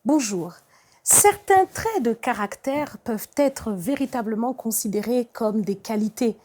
Bonjour. Certains traits de caractère peuvent être véritablement considérés comme des qualités,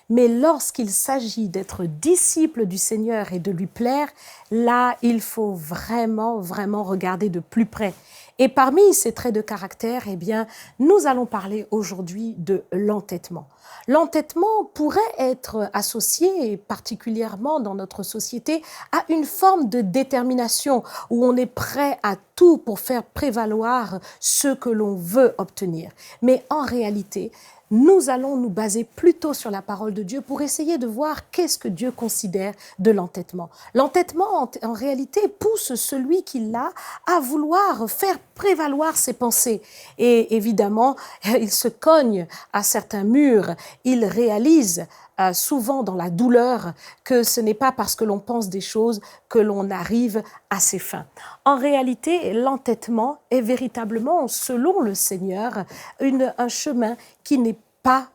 mais lorsqu'il s'agit d'être disciple du Seigneur et de lui plaire, là, il faut vraiment regarder de plus près. Et parmi ces traits de caractère, eh bien, nous allons parler aujourd'hui de l'entêtement. L'entêtement pourrait être associé, particulièrement dans notre société, à une forme de détermination où on est prêt à tout pour faire prévaloir ce que l'on veut obtenir. Mais en réalité, nous allons nous baser plutôt sur la parole de Dieu pour essayer de voir qu'est-ce que Dieu considère de l'entêtement. L'entêtement, en réalité, pousse celui qui l'a à vouloir faire prévaloir ses pensées. Et évidemment, il se cogne à certains murs, il réalise souvent dans la douleur que ce n'est pas parce que l'on pense des choses que l'on arrive à ses fins. En réalité, l'entêtement est véritablement, selon le Seigneur, un chemin qui n'est pas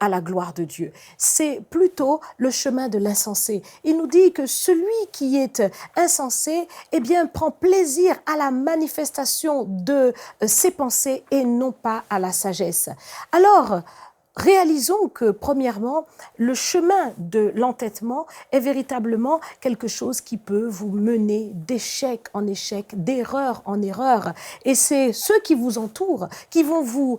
à la gloire de Dieu. C'est plutôt le chemin de l'insensé. Il nous dit que celui qui est insensé, eh bien, prend plaisir à la manifestation de ses pensées et non pas à la sagesse. Alors, réalisons que, premièrement, le chemin de l'entêtement est véritablement quelque chose qui peut vous mener d'échec en échec, d'erreur en erreur. Et c'est ceux qui vous entourent qui vont vous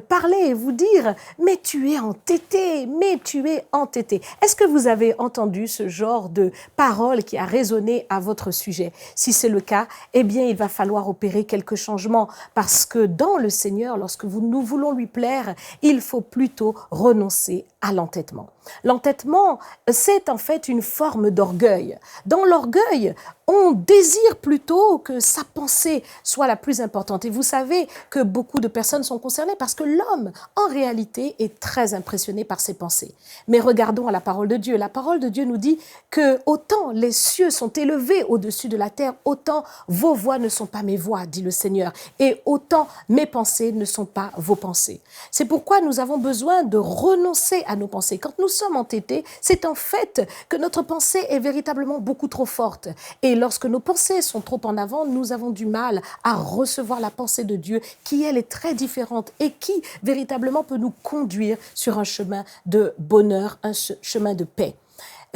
parler et vous dire « mais tu es entêté, mais tu es entêté ». Est-ce que vous avez entendu ce genre de parole qui a résonné à votre sujet? Si c'est le cas, eh bien, il va falloir opérer quelques changements parce que dans le Seigneur, lorsque nous voulons lui plaire, il faut plutôt renoncer à l'entêtement. L'entêtement, c'est en fait une forme d'orgueil. Dans l'orgueil, on désire plutôt que sa pensée soit la plus importante. Et vous savez que beaucoup de personnes sont concernées parce que l'homme, en réalité, est très impressionné par ses pensées. Mais regardons à la parole de Dieu. La parole de Dieu nous dit que autant les cieux sont élevés au-dessus de la terre, autant vos voix ne sont pas mes voix, dit le Seigneur, et autant mes pensées ne sont pas vos pensées. C'est pourquoi nous avons besoin de renoncer à nos pensées. Quand nous sommes entêtés, c'est en fait que notre pensée est véritablement beaucoup trop forte. Et lorsque nos pensées sont trop en avant, nous avons du mal à recevoir la pensée de Dieu qui, elle, est très différente et qui, véritablement, peut nous conduire sur un chemin de bonheur, un chemin de paix.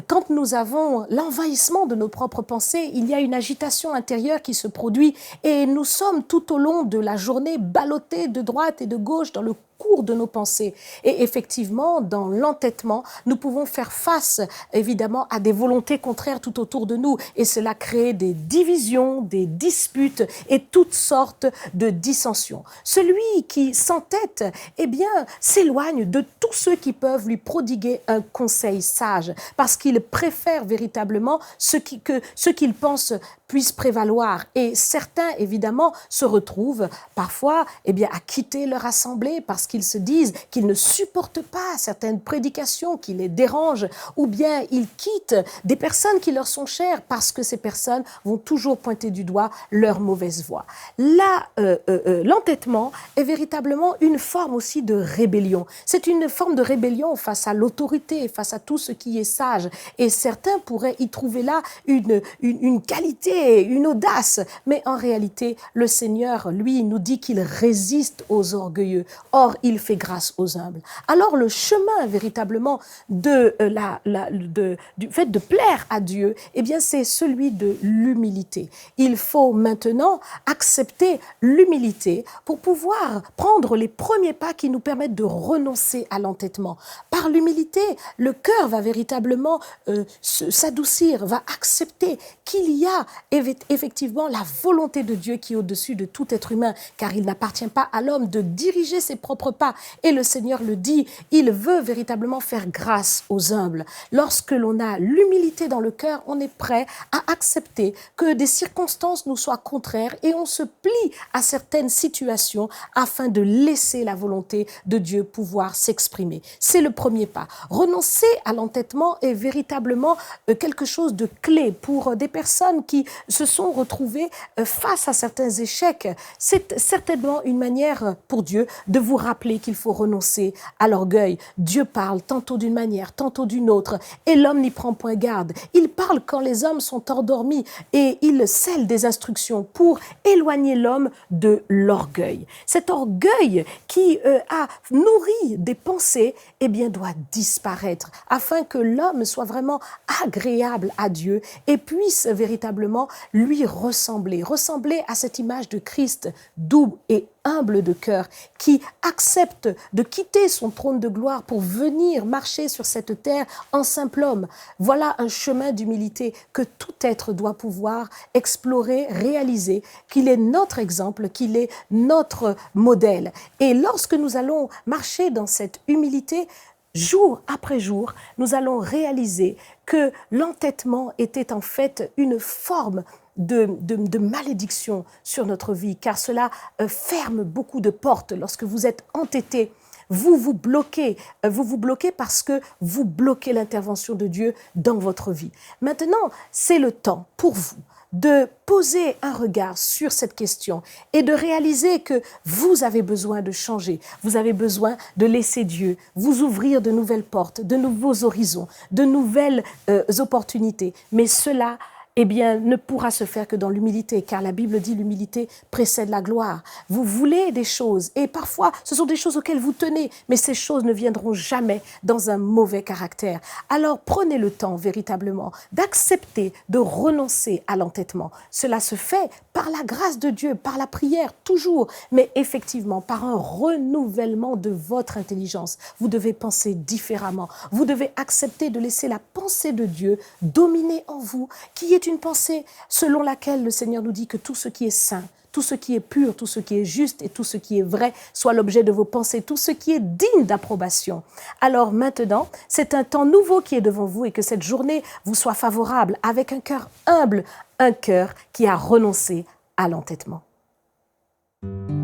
Quand nous avons l'envahissement de nos propres pensées, il y a une agitation intérieure qui se produit et nous sommes tout au long de la journée ballottés de droite et de gauche dans le cours de nos pensées. Et effectivement, dans l'entêtement, nous pouvons faire face, évidemment, à des volontés contraires tout autour de nous. Et cela crée des divisions, des disputes et toutes sortes de dissensions. Celui qui s'entête, eh bien, s'éloigne de tous ceux qui peuvent lui prodiguer un conseil sage, parce qu'il préfère véritablement ce qu'il pense puisse prévaloir. Et certains, évidemment, se retrouvent parfois eh bien, à quitter leur assemblée parce qu'ils se disent qu'ils ne supportent pas certaines prédications qui les dérangent, ou bien ils quittent des personnes qui leur sont chères parce que ces personnes vont toujours pointer du doigt leur mauvaise voie. Là, l'entêtement est véritablement une forme aussi de rébellion. C'est une forme de rébellion face à l'autorité, face à tout ce qui est sage. Et certains pourraient y trouver là une qualité, une audace. Mais en réalité, le Seigneur, lui, nous dit qu'il résiste aux orgueilleux. Or, il fait grâce aux humbles. Alors, le chemin véritablement du fait de plaire à Dieu, eh bien, c'est celui de l'humilité. Il faut maintenant accepter l'humilité pour pouvoir prendre les premiers pas qui nous permettent de renoncer à l'entêtement. Par l'humilité, le cœur va véritablement s'adoucir, va accepter qu'il y a effectivement la volonté de Dieu qui est au-dessus de tout être humain, car il n'appartient pas à l'homme de diriger ses propres pas. Et le Seigneur le dit, il veut véritablement faire grâce aux humbles. Lorsque l'on a l'humilité dans le cœur, on est prêt à accepter que des circonstances nous soient contraires et on se plie à certaines situations afin de laisser la volonté de Dieu pouvoir s'exprimer. C'est le premier pas. Renoncer à l'entêtement est véritablement quelque chose de clé pour des personnes qui se sont retrouvées face à certains échecs. C'est certainement une manière pour Dieu de vous rappeler rappeler qu'il faut renoncer à l'orgueil. Dieu parle tantôt d'une manière, tantôt d'une autre, et l'homme n'y prend point garde. Il parle quand les hommes sont endormis et il scelle des instructions pour éloigner l'homme de l'orgueil. Cet orgueil qui a nourri des pensées, eh bien, doit disparaître afin que l'homme soit vraiment agréable à Dieu et puisse véritablement lui ressembler à cette image de Christ doux et humble de cœur, qui accepte de quitter son trône de gloire pour venir marcher sur cette terre en simple homme. Voilà un chemin d'humilité que tout être doit pouvoir explorer, réaliser, qu'il est notre exemple, qu'il est notre modèle. Et lorsque nous allons marcher dans cette humilité, jour après jour, nous allons réaliser que l'entêtement était en fait une forme de malédiction sur notre vie, car cela ferme beaucoup de portes. Lorsque vous êtes entêté, vous vous bloquez parce que vous bloquez l'intervention de Dieu dans votre vie. Maintenant, c'est le temps pour vous de poser un regard sur cette question et de réaliser que vous avez besoin de changer, vous avez besoin de laisser Dieu vous ouvrir de nouvelles portes, de nouveaux horizons, de nouvelles opportunités. Mais cela, eh bien, ne pourra se faire que dans l'humilité, car la Bible dit l'humilité précède la gloire. Vous voulez des choses, et parfois, ce sont des choses auxquelles vous tenez, mais ces choses ne viendront jamais dans un mauvais caractère. Alors, prenez le temps, véritablement, d'accepter de renoncer à l'entêtement. Cela se fait par la grâce de Dieu, par la prière, toujours, mais effectivement, par un renouvellement de votre intelligence. Vous devez penser différemment. Vous devez accepter de laisser la pensée de Dieu dominer en vous, qui est une pensée selon laquelle le Seigneur nous dit que tout ce qui est saint, tout ce qui est pur, tout ce qui est juste et tout ce qui est vrai soit l'objet de vos pensées, tout ce qui est digne d'approbation. Alors maintenant, c'est un temps nouveau qui est devant vous et que cette journée vous soit favorable avec un cœur humble, un cœur qui a renoncé à l'entêtement.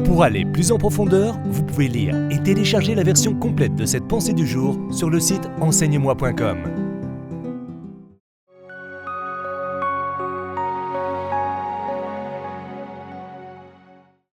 Pour aller plus en profondeur, vous pouvez lire et télécharger la version complète de cette pensée du jour sur le site enseigne-moi.com.